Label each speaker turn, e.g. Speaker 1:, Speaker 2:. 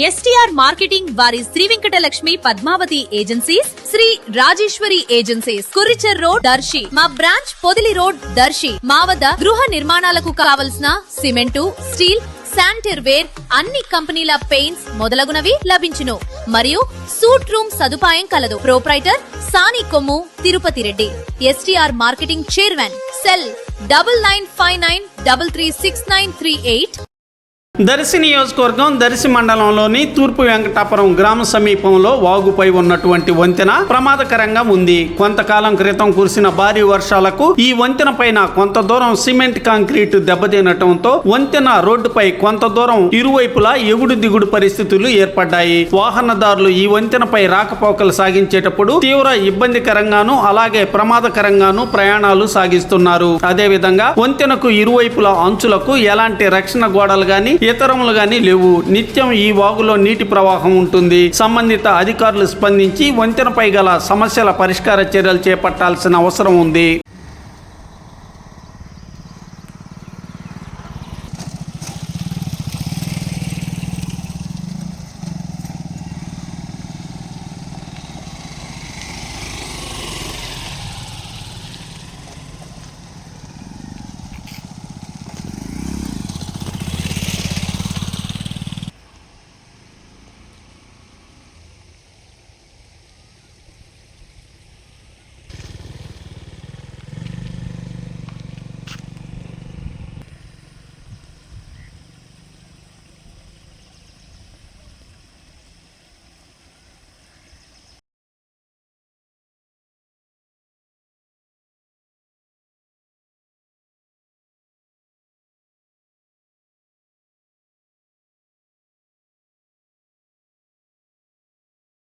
Speaker 1: STR marketing వారి Shri Venkatalakshmi Padmavati agencies, Shri Rajeshwari agencies, కురిచెర్ road Darsi, మా బ్రాంచ్ పొదిలి రోడ్ దర్శి. మా వద్ద గృహ నిర్మాణాలకు కావలసిన సిమెంటు, స్టీల్, శానిటరీ వేర్, అన్ని కంపెనీల పెయింట్స్ మొదలగునవి లభించును. మరియు సూట్ రూమ్ సదుపాయం కలదు. Proprietor Sani Kommu Tirupati Reddy. STR marketing chairman. Cell 9959336938.
Speaker 2: Darsi నియోజకవర్గం దర్శి మండలంలోని తూర్పు వెంకటాపురం గ్రామ సమీపంలో వాగుపై ఉన్నటువంటి వంతెన ప్రమాదకరంగా ఉంది. కొంతకాలం క్రితం కురిసిన భారీ వర్షాలకు ఈ వంతెన పైన కొంత దూరం సిమెంట్ కాంక్రీట్ దెబ్బతినటంతో వంతెన రోడ్డుపై కొంత దూరం ఇరువైపులా ఎగుడు దిగుడు పరిస్థితులు ఏర్పడ్డాయి. వాహనదారులు ఈ వంతెనపై రాకపోకలు సాగించేటప్పుడు తీవ్ర ఇబ్బందికరంగాను అలాగే ప్రమాదకరంగాను ప్రయాణాలు సాగిస్తున్నారు. అదేవిధంగా వంతెనకు ఇరువైపుల అంచులకు ఎలాంటి రక్షణ గోడలు గాని ఇతరములు గాని లేవు. నిత్యం ఈ వాగులో నీటి ప్రవాహం ఉంటుంది. సంబంధిత అధికారులు స్పందించి వంతెనపై గల సమస్యల పరిష్కార చర్యలు చేపట్టాల్సిన అవసరం ఉంది.